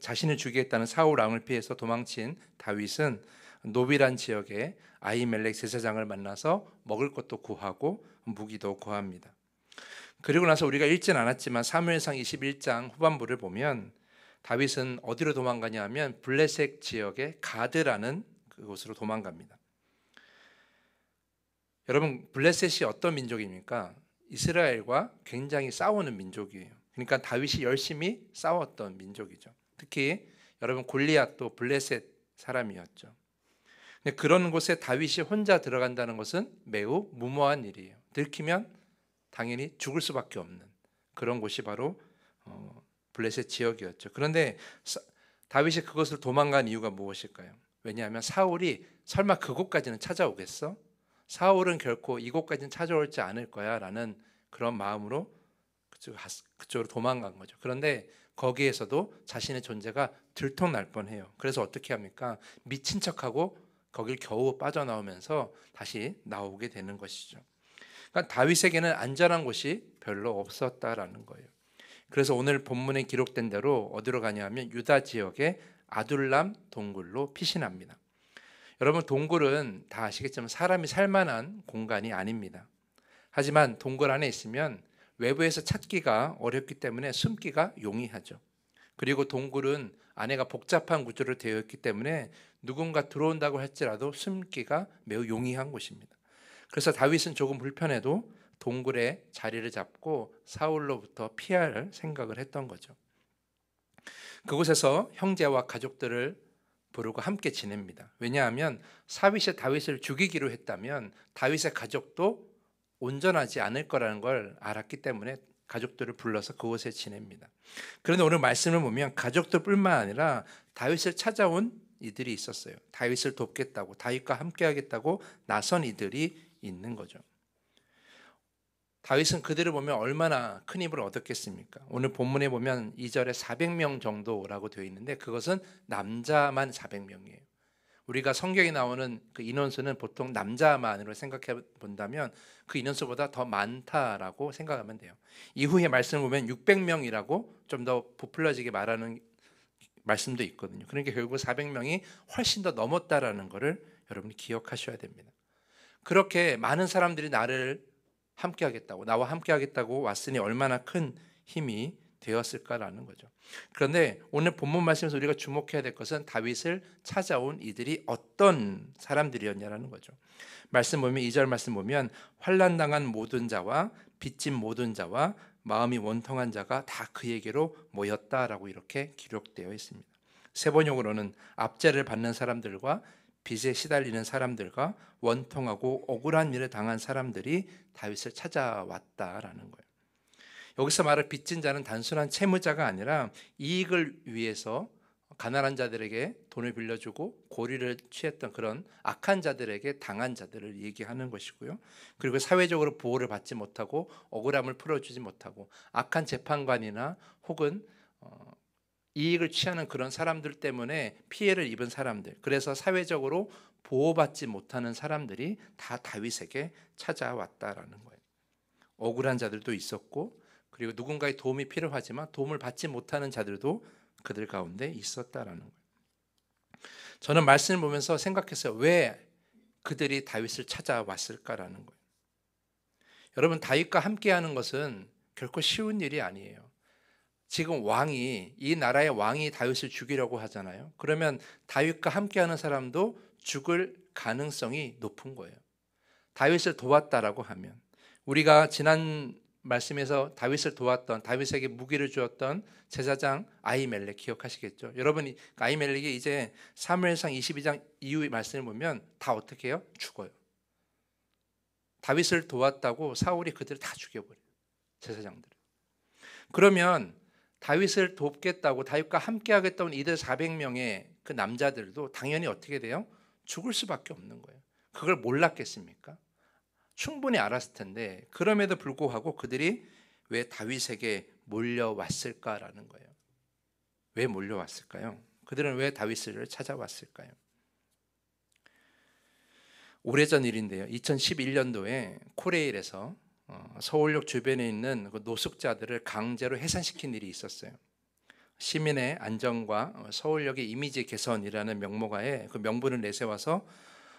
자신을 죽이겠다는 사울 왕을 피해서 도망친 다윗은 노비란 지역의 아히멜렉 제사장을 만나서 먹을 것도 구하고 무기도 구합니다. 그리고 나서 우리가 읽진 않았지만 사무엘상 21장 후반부를 보면 다윗은 어디로 도망가냐 하면 블레셋 지역의 가드라는 그곳으로 도망갑니다. 여러분, 블레셋이 어떤 민족입니까? 이스라엘과 굉장히 싸우는 민족이에요. 그러니까 다윗이 열심히 싸웠던 민족이죠. 특히 여러분, 골리앗도 블레셋 사람이었죠. 근데 그런 곳에 다윗이 혼자 들어간다는 것은 매우 무모한 일이에요. 들키면 당연히 죽을 수밖에 없는 그런 곳이 바로 블레셋 지역이었죠. 그런데 다윗이 그것을 도망간 이유가 무엇일까요? 왜냐하면 사울이 설마 그곳까지는 찾아오겠어? 사울은 결코 이곳까지는 찾아올지 않을 거야 라는 그런 마음으로 그쪽으로 도망간 거죠. 그런데 거기에서도 자신의 존재가 들통날 뻔해요. 그래서 어떻게 합니까? 미친 척하고 거길 겨우 빠져나오면서 다시 나오게 되는 것이죠. 그러니까 다윗에게는 안전한 곳이 별로 없었다라는 거예요. 그래서 오늘 본문에 기록된 대로 어디로 가냐면 유다 지역의 아둘람 동굴로 피신합니다. 여러분, 동굴은 다 아시겠지만 사람이 살만한 공간이 아닙니다. 하지만 동굴 안에 있으면 외부에서 찾기가 어렵기 때문에 숨기가 용이하죠. 그리고 동굴은 안에가 복잡한 구조로 되어 있기 때문에 누군가 들어온다고 할지라도 숨기가 매우 용이한 곳입니다. 그래서 다윗은 조금 불편해도 동굴에 자리를 잡고 사울로부터 피할 생각을 했던 거죠. 그곳에서 형제와 가족들을 부르고 함께 지냅니다. 왜냐하면 사윗이 다윗을 죽이기로 했다면 다윗의 가족도 온전하지 않을 거라는 걸 알았기 때문에 가족들을 불러서 그곳에 지냅니다. 그런데 오늘 말씀을 보면 가족들뿐만 아니라 다윗을 찾아온 이들이 있었어요. 다윗을 돕겠다고, 다윗과 함께 하겠다고 나선 이들이 있는 거죠. 다윗은 그들을 보면 얼마나 큰 힘을 얻었겠습니까? 오늘 본문에 보면 2절에 400명 정도라고 되어 있는데 그것은 남자만 400명이에요. 우리가 성경에 나오는 그 인원수는 보통 남자만으로 생각해 본다면 그 인원수보다 더 많다라고 생각하면 돼요. 이후에 말씀을 보면 600명이라고 좀 더 부풀려지게 말하는 말씀도 있거든요. 그러니까 결국 400명이 훨씬 더 넘었다라는 것을 여러분이 기억하셔야 됩니다. 그렇게 많은 사람들이 나와 함께 하겠다고 왔으니 얼마나 큰 힘이 되었을까라는 거죠. 그런데 오늘 본문 말씀에서 우리가 주목해야 될 것은 다윗을 찾아온 이들이 어떤 사람들이었냐라는 거죠. 말씀 보면 2절 말씀 보면 환난당한 모든 자와 빚진 모든 자와 마음이 원통한 자가 다 그에게로 모였다라고 이렇게 기록되어 있습니다. 세번역으로는 압제를 받는 사람들과 빚에 시달리는 사람들과 원통하고 억울한 일을 당한 사람들이 다윗을 찾아왔다라는 거예요. 여기서 말할 빚진 자는 단순한 채무자가 아니라 이익을 위해서 가난한 자들에게 돈을 빌려주고 고리를 취했던 그런 악한 자들에게 당한 자들을 얘기하는 것이고요. 그리고 사회적으로 보호를 받지 못하고 억울함을 풀어주지 못하고 악한 재판관이나 혹은 이익을 취하는 그런 사람들 때문에 피해를 입은 사람들, 그래서 사회적으로 보호받지 못하는 사람들이 다 다윗에게 찾아왔다라는 거예요. 억울한 자들도 있었고 그리고 누군가의 도움이 필요하지만 도움을 받지 못하는 자들도 그들 가운데 있었다라는 거예요. 저는 말씀을 보면서 생각했어요. 왜 그들이 다윗을 찾아왔을까라는 거예요. 여러분, 다윗과 함께하는 것은 결코 쉬운 일이 아니에요. 지금 이 나라의 왕이 다윗을 죽이려고 하잖아요. 그러면 다윗과 함께하는 사람도 죽을 가능성이 높은 거예요. 다윗을 도왔다라고 하면, 우리가 지난 말씀에서 다윗을 도왔던, 다윗에게 무기를 주었던 제사장 아히멜렉 기억하시겠죠? 여러분이 아히멜렉이 이제 사무엘상 22장 이후의 말씀을 보면 다 어떻게 해요? 죽어요. 다윗을 도왔다고 사울이 그들을 다 죽여버려요. 제사장들을. 그러면 다윗을 돕겠다고, 다윗과 함께 하겠다는 이들 400명의 그 남자들도 당연히 어떻게 돼요? 죽을 수밖에 없는 거예요. 그걸 몰랐겠습니까? 충분히 알았을 텐데, 그럼에도 불구하고 그들이 왜 다윗에게 몰려왔을까라는 거예요. 왜 몰려왔을까요? 그들은 왜 다윗을 찾아왔을까요? 오래전 일인데요. 2011년도에 코레일에서 서울역 주변에 있는 그 노숙자들을 강제로 해산시킨 일이 있었어요. 시민의 안전과 서울역의 이미지 개선이라는 명목하에 그 명분을 내세워서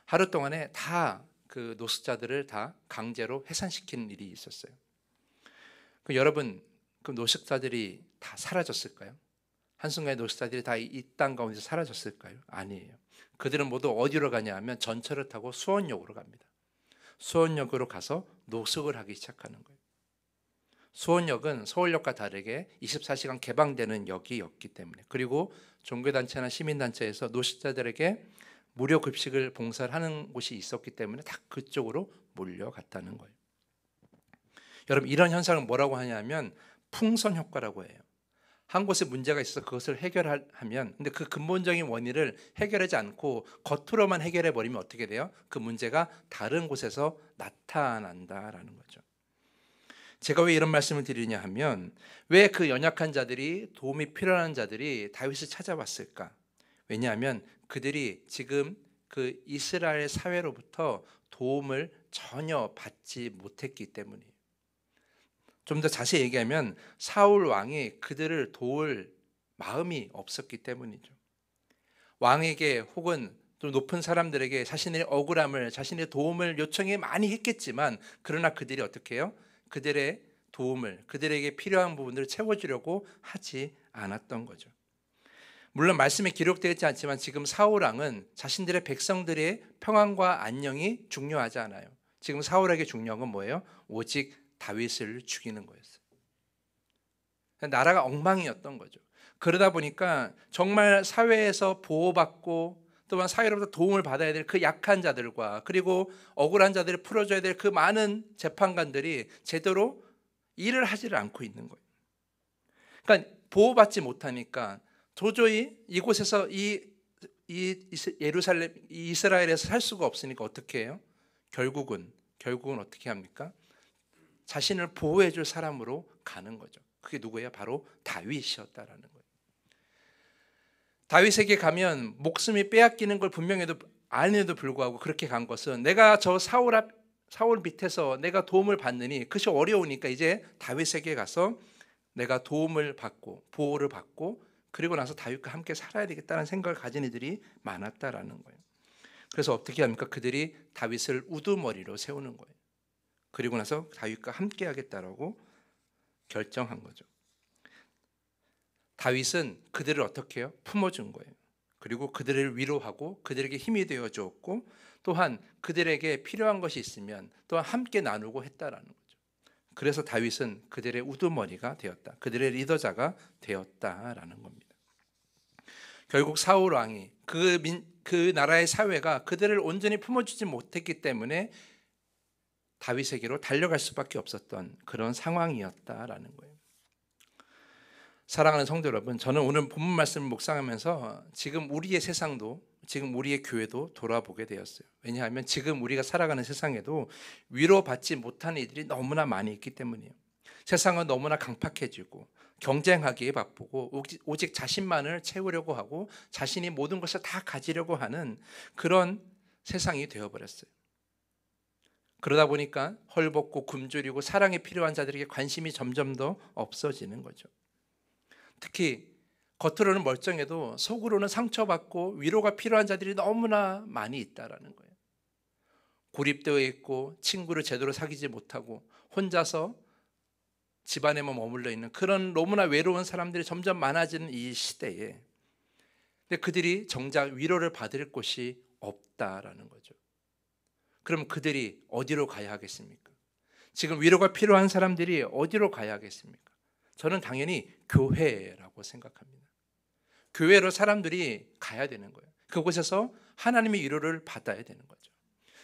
하루 동안에 다 그 노숙자들을 다 강제로 해산시키는 일이 있었어요. 그 여러분, 그 노숙자들이 다 사라졌을까요? 한순간에 노숙자들이 다 이 땅 가운데서 사라졌을까요? 아니에요. 그들은 모두 어디로 가냐 하면 전철을 타고 수원역으로 갑니다. 수원역으로 가서 노숙을 하기 시작하는 거예요. 수원역은 서울역과 다르게 24시간 개방되는 역이었기 때문에, 그리고 종교단체나 시민단체에서 노숙자들에게 무료 급식을 봉사를 하는 곳이 있었기 때문에 다 그쪽으로 몰려갔다는 거예요. 여러분, 이런 현상을 뭐라고 하냐면 풍선 효과라고 해요. 한 곳에 문제가 있어서 그것을 해결하면, 근데 그 근본적인 원인을 해결하지 않고 겉으로만 해결해 버리면 어떻게 돼요? 그 문제가 다른 곳에서 나타난다라는 거죠. 제가 왜 이런 말씀을 드리냐 하면, 왜 그 연약한 자들이, 도움이 필요한 자들이 다윗을 찾아왔을까? 왜냐하면 그들이 지금 그 이스라엘 사회로부터 도움을 전혀 받지 못했기 때문이에요. 좀 더 자세히 얘기하면 사울 왕이 그들을 도울 마음이 없었기 때문이죠. 왕에게 혹은 또 높은 사람들에게 자신의 억울함을, 자신의 도움을 요청해 많이 했겠지만, 그러나 그들이 어떻게 해요? 그들의 도움을, 그들에게 필요한 부분들을 채워주려고 하지 않았던 거죠. 물론 말씀에 기록되어 있지 않지만 지금 사울 왕은 자신들의 백성들의 평안과 안녕이 중요하지 않아요. 지금 사울에게 중요한 건 뭐예요? 오직 다윗을 죽이는 거였어요. 나라가 엉망이었던 거죠. 그러다 보니까 정말 사회에서 보호받고 또한 사회로부터 도움을 받아야 될 그 약한 자들과, 그리고 억울한 자들을 풀어줘야 될 그 많은 재판관들이 제대로 일을 하지를 않고 있는 거예요. 그러니까 보호받지 못하니까 도저히 이곳에서 이 예루살렘, 이 이스라엘에서 살 수가 없으니까 어떻게 해요? 결국은 어떻게 합니까? 자신을 보호해 줄 사람으로 가는 거죠. 그게 누구예요? 바로 다윗이었다라는 거예요. 다윗에게 가면 목숨이 빼앗기는 걸 분명해도 아는데도 불구하고 그렇게 간 것은, 내가 저 사울 밑에서 내가 도움을 받느니 그것이 어려우니까 이제 다윗에게 가서 내가 도움을 받고 보호를 받고, 그리고 나서 다윗과 함께 살아야 되겠다는 생각을 가진 이들이 많았다라는 거예요. 그래서 어떻게 합니까? 그들이 다윗을 우두머리로 세우는 거예요. 그리고 나서 다윗과 함께 하겠다라고 결정한 거죠. 다윗은 그들을 어떻게 해요? 품어준 거예요. 그리고 그들을 위로하고 그들에게 힘이 되어 주었고, 또한 그들에게 필요한 것이 있으면 또한 함께 나누고 했다라는 거죠. 그래서 다윗은 그들의 우두머리가 되었다, 그들의 리더자가 되었다라는 겁니다. 결국 사울 왕이 그 나라의 사회가 그들을 온전히 품어주지 못했기 때문에 다윗에게로 달려갈 수밖에 없었던 그런 상황이었다라는 거예요. 사랑하는 성도 여러분, 저는 오늘 본문 말씀을 묵상하면서 지금 우리의 세상도, 지금 우리의 교회도 돌아보게 되었어요. 왜냐하면 지금 우리가 살아가는 세상에도 위로받지 못하는 이들이 너무나 많이 있기 때문이에요. 세상은 너무나 강팍해지고 경쟁하기에 바쁘고 오직 자신만을 채우려고 하고 자신이 모든 것을 다 가지려고 하는 그런 세상이 되어버렸어요. 그러다 보니까 헐벗고 굶주리고 사랑이 필요한 자들에게 관심이 점점 더 없어지는 거죠. 특히 겉으로는 멀쩡해도 속으로는 상처받고 위로가 필요한 자들이 너무나 많이 있다라는 거예요. 고립되어 있고 친구를 제대로 사귀지 못하고 혼자서 집안에만 머물러 있는 그런 너무나 외로운 사람들이 점점 많아지는 이 시대에, 근데 그들이 정작 위로를 받을 곳이 없다라는 거죠. 그럼 그들이 어디로 가야 하겠습니까? 지금 위로가 필요한 사람들이 어디로 가야 하겠습니까? 저는 당연히 교회라고 생각합니다. 교회로 사람들이 가야 되는 거예요. 그곳에서 하나님의 위로를 받아야 되는 거죠.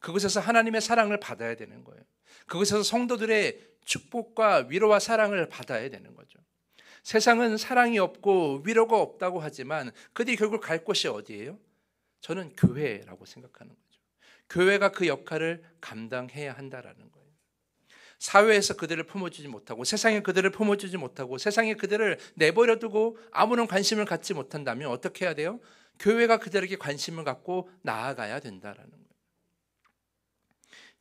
그곳에서 하나님의 사랑을 받아야 되는 거예요. 그곳에서 성도들의 축복과 위로와 사랑을 받아야 되는 거죠. 세상은 사랑이 없고 위로가 없다고 하지만 그들이 결국 갈 곳이 어디예요? 저는 교회라고 생각하는 거죠. 교회가 그 역할을 감당해야 한다라는 거예요. 사회에서 그들을 품어주지 못하고 세상에 그들을 품어주지 못하고 세상에 그들을 내버려두고 아무런 관심을 갖지 못한다면 어떻게 해야 돼요? 교회가 그들에게 관심을 갖고 나아가야 된다라는 거예요.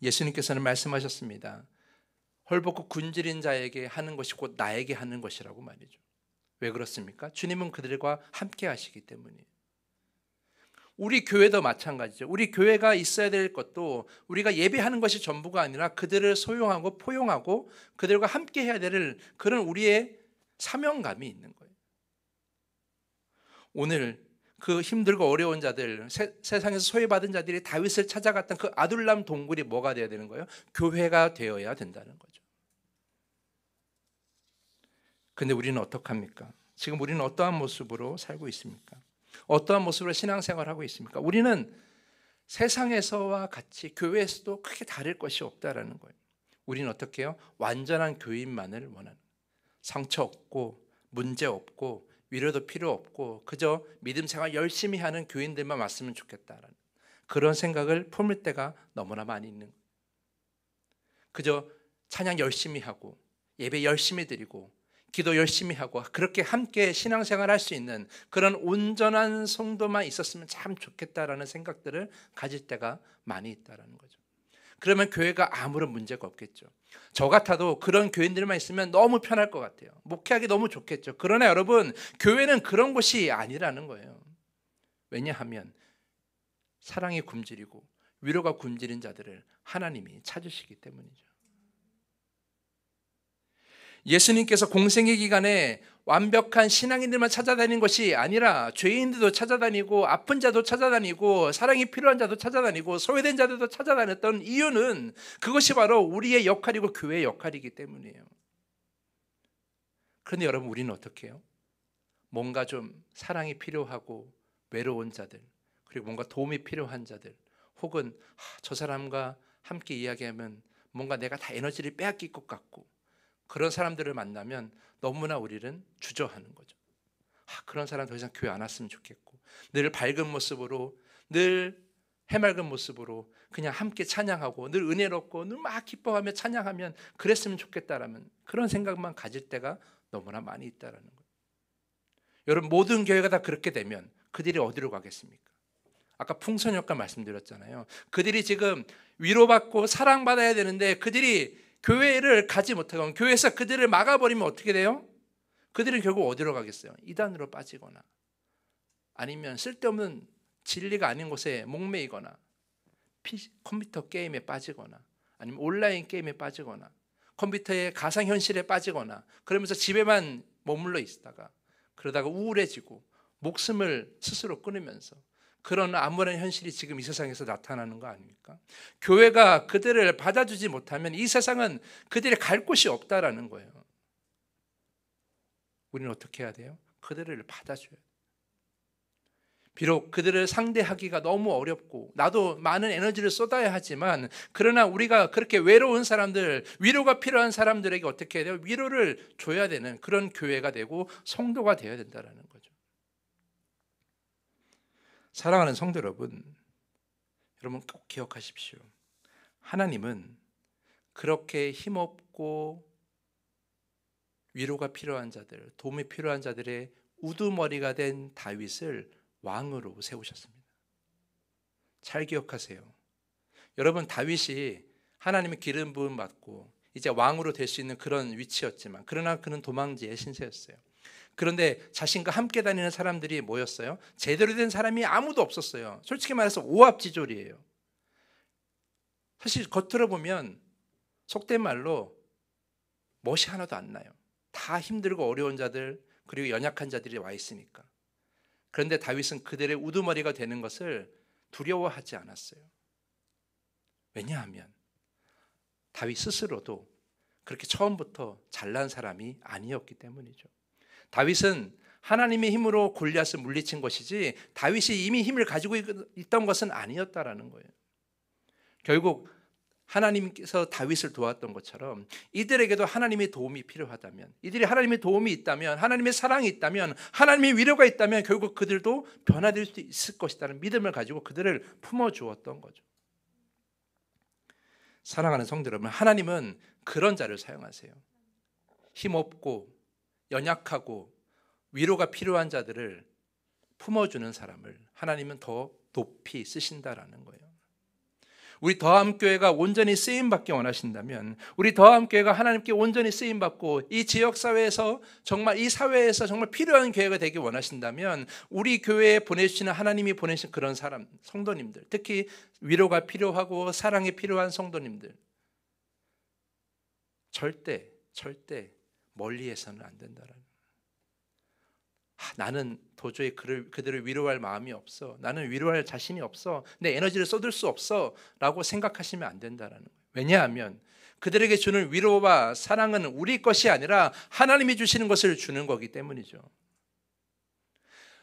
예수님께서는 말씀하셨습니다. 헐벗고 굶주린 자에게 하는 것이 곧 나에게 하는 것이라고 말이죠. 왜 그렇습니까? 주님은 그들과 함께 하시기 때문이에요. 우리 교회도 마찬가지죠. 우리 교회가 있어야 될 것도 우리가 예배하는 것이 전부가 아니라 그들을 소용하고 포용하고 그들과 함께 해야 될 그런 우리의 사명감이 있는 거예요. 오늘 그 힘들고 어려운 자들, 세상에서 소외받은 자들이 다윗을 찾아갔던 그 아둘람 동굴이 뭐가 되어야 되는 거예요? 교회가 되어야 된다는 거죠. 근데 우리는 어떡합니까? 지금 우리는 어떠한 모습으로 살고 있습니까? 어떠한 모습으로 신앙생활을 하고 있습니까? 우리는 세상에서와 같이 교회에서도 크게 다를 것이 없다라는 거예요. 우리는 어떻게 해요? 완전한 교인만을 원하는, 상처 없고 문제 없고 위로도 필요 없고 그저 믿음 생활 열심히 하는 교인들만 왔으면 좋겠다라는 그런 생각을 품을 때가 너무나 많이 있는 거예요. 그저 찬양 열심히 하고 예배 열심히 드리고 기도 열심히 하고 그렇게 함께 신앙생활 할 수 있는 그런 온전한 성도만 있었으면 참 좋겠다라는 생각들을 가질 때가 많이 있다라는 거죠. 그러면 교회가 아무런 문제가 없겠죠. 저 같아도 그런 교인들만 있으면 너무 편할 것 같아요. 목회하기 너무 좋겠죠. 그러나 여러분, 교회는 그런 곳이 아니라는 거예요. 왜냐하면 사랑이 굶주리고 위로가 굶주린 자들을 하나님이 찾으시기 때문이죠. 예수님께서 공생의 기간에 완벽한 신앙인들만 찾아다니는 것이 아니라 죄인들도 찾아다니고 아픈 자도 찾아다니고 사랑이 필요한 자도 찾아다니고 소외된 자들도 찾아다녔던 이유는 그것이 바로 우리의 역할이고 교회의 역할이기 때문이에요. 그런데 여러분, 우리는 어떻게 해요? 뭔가 좀 사랑이 필요하고 외로운 자들, 그리고 뭔가 도움이 필요한 자들, 혹은 저 사람과 함께 이야기하면 뭔가 내가 다 에너지를 빼앗길 것 같고 그런 사람들을 만나면 너무나 우리는 주저하는 거죠. 그런 사람 더 이상 교회 안 왔으면 좋겠고 늘 밝은 모습으로 늘 해맑은 모습으로 그냥 함께 찬양하고 늘 은혜롭고 늘 막 기뻐하며 찬양하면 그랬으면 좋겠다라는 그런 생각만 가질 때가 너무나 많이 있다라는 거예요. 여러분, 모든 교회가 다 그렇게 되면 그들이 어디로 가겠습니까? 아까 풍선효과 말씀드렸잖아요. 그들이 지금 위로받고 사랑받아야 되는데 그들이 교회를 가지 못하고 교회에서 그들을 막아버리면 어떻게 돼요? 그들은 결국 어디로 가겠어요? 이단으로 빠지거나 아니면 쓸데없는 진리가 아닌 곳에 목매이거나 컴퓨터 게임에 빠지거나 아니면 온라인 게임에 빠지거나 컴퓨터의 가상현실에 빠지거나 그러면서 집에만 머물러 있다가 그러다가 우울해지고 목숨을 스스로 끊으면서 그런 암울한 현실이 지금 이 세상에서 나타나는 거 아닙니까? 교회가 그들을 받아주지 못하면 이 세상은 그들이 갈 곳이 없다라는 거예요. 우리는 어떻게 해야 돼요? 그들을 받아줘야 돼요. 비록 그들을 상대하기가 너무 어렵고 나도 많은 에너지를 쏟아야 하지만 그러나 우리가 그렇게 외로운 사람들, 위로가 필요한 사람들에게 어떻게 해야 돼요? 위로를 줘야 되는 그런 교회가 되고 성도가 되어야 된다는 거죠. 사랑하는 성도 여러분, 여러분 꼭 기억하십시오. 하나님은 그렇게 힘없고 위로가 필요한 자들, 도움이 필요한 자들의 우두머리가 된 다윗을 왕으로 세우셨습니다. 잘 기억하세요. 여러분, 다윗이 하나님의 기름 부음 받고 이제 왕으로 될 수 있는 그런 위치였지만 그러나 그는 도망지의 신세였어요. 그런데 자신과 함께 다니는 사람들이 뭐였어요? 제대로 된 사람이 아무도 없었어요. 솔직히 말해서 오합지졸이에요. 사실 겉으로 보면 속된 말로 멋이 하나도 안 나요. 다 힘들고 어려운 자들 그리고 연약한 자들이 와 있으니까. 그런데 다윗은 그들의 우두머리가 되는 것을 두려워하지 않았어요. 왜냐하면 다윗 스스로도 그렇게 처음부터 잘난 사람이 아니었기 때문이죠. 다윗은 하나님의 힘으로 골리앗을 물리친 것이지 다윗이 이미 힘을 가지고 있던 것은 아니었다라는 거예요. 결국 하나님께서 다윗을 도왔던 것처럼 이들에게도 하나님의 도움이 필요하다면, 이들이 하나님의 도움이 있다면, 하나님의 사랑이 있다면, 하나님의 위로가 있다면 결국 그들도 변화될 수 있을 것이라는 믿음을 가지고 그들을 품어주었던 거죠. 사랑하는 성도 여러분, 하나님은 그런 자를 사용하세요. 힘없고 연약하고 위로가 필요한 자들을 품어주는 사람을 하나님은 더 높이 쓰신다라는 거예요. 우리 더함교회가 온전히 쓰임받기 원하신다면, 우리 더함교회가 하나님께 온전히 쓰임받고 이 지역사회에서 정말 이 사회에서 정말 필요한 교회가 되기 원하신다면, 우리 교회에 보내주시는 하나님이 보내신 그런 사람, 성도님들, 특히 위로가 필요하고 사랑이 필요한 성도님들, 절대 멀리해서는 안 된다라는. 나는 도저히 그들을 위로할 마음이 없어, 나는 위로할 자신이 없어, 내 에너지를 쏟을 수 없어 라고 생각하시면 안 된다는 거예요. 왜냐하면 그들에게 주는 위로와 사랑은 우리 것이 아니라 하나님이 주시는 것을 주는 거기 때문이죠.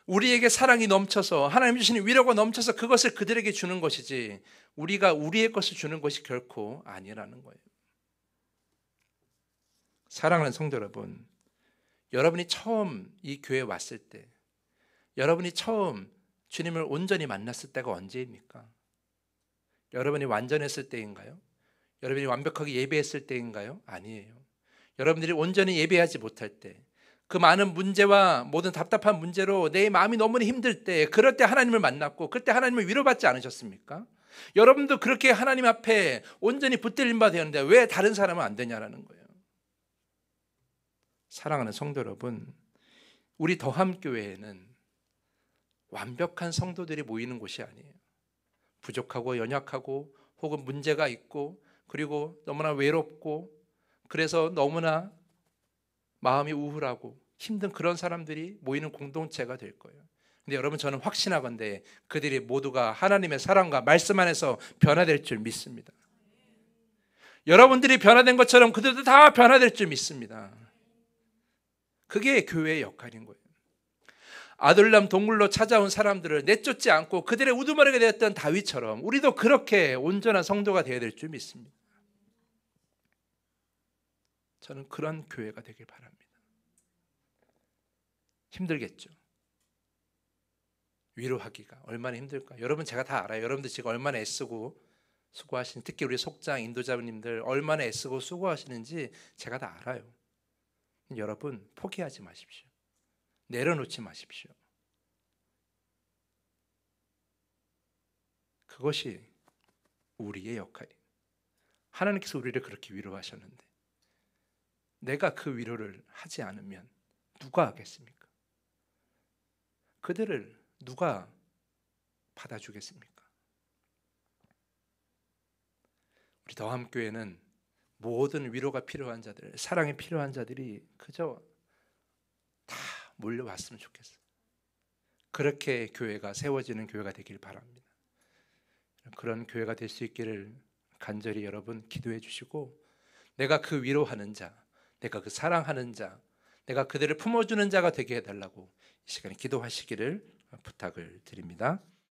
우리에게 사랑이 넘쳐서 하나님 주시는 위로가 넘쳐서 그것을 그들에게 주는 것이지, 우리가 우리의 것을 주는 것이 결코 아니라는 거예요. 사랑하는 성도 여러분, 여러분이 처음 이 교회에 왔을 때, 여러분이 처음 주님을 온전히 만났을 때가 언제입니까? 여러분이 완전했을 때인가요? 여러분이 완벽하게 예배했을 때인가요? 아니에요. 여러분들이 온전히 예배하지 못할 때, 그 많은 문제와 모든 답답한 문제로 내 마음이 너무나 힘들 때, 그럴 때 하나님을 만났고 그때 하나님을 위로받지 않으셨습니까? 여러분도 그렇게 하나님 앞에 온전히 붙들림 바 되었는데 왜 다른 사람은 안 되냐라는 거예요. 사랑하는 성도 여러분, 우리 더함교회에는 완벽한 성도들이 모이는 곳이 아니에요. 부족하고 연약하고 혹은 문제가 있고 그리고 너무나 외롭고 그래서 너무나 마음이 우울하고 힘든 그런 사람들이 모이는 공동체가 될 거예요. 근데 여러분, 저는 확신하건대 그들이 모두가 하나님의 사랑과 말씀 안에서 변화될 줄 믿습니다. 여러분들이 변화된 것처럼 그들도 다 변화될 줄 믿습니다. 그게 교회의 역할인 거예요. 아둘람 동굴로 찾아온 사람들을 내쫓지 않고 그들의 우두머리가 되었던 다윗처럼 우리도 그렇게 온전한 성도가 되어야 될 줄 믿습니다. 저는 그런 교회가 되길 바랍니다. 힘들겠죠. 위로하기가 얼마나 힘들까. 여러분, 제가 다 알아요. 여러분들 지금 얼마나 애쓰고 수고하시는, 특히 우리 속장 인도자님들 얼마나 애쓰고 수고하시는지 제가 다 알아요. 여러분, 포기하지 마십시오. 내려놓지 마십시오. 그것이 우리의 역할이에요. 하나님께서 우리를 그렇게 위로하셨는데 내가 그 위로를 하지 않으면 누가 하겠습니까? 그들을 누가 받아주겠습니까? 우리 더함교회는 모든 위로가 필요한 자들, 사랑이 필요한 자들이 그저 다 몰려왔으면 좋겠어요. 그렇게 교회가 세워지는 교회가 되길 바랍니다. 그런 교회가 될 수 있기를 간절히 여러분 기도해 주시고, 내가 그 위로하는 자, 내가 그 사랑하는 자, 내가 그들을 품어주는 자가 되게 해달라고 이 시간에 기도하시기를 부탁을 드립니다.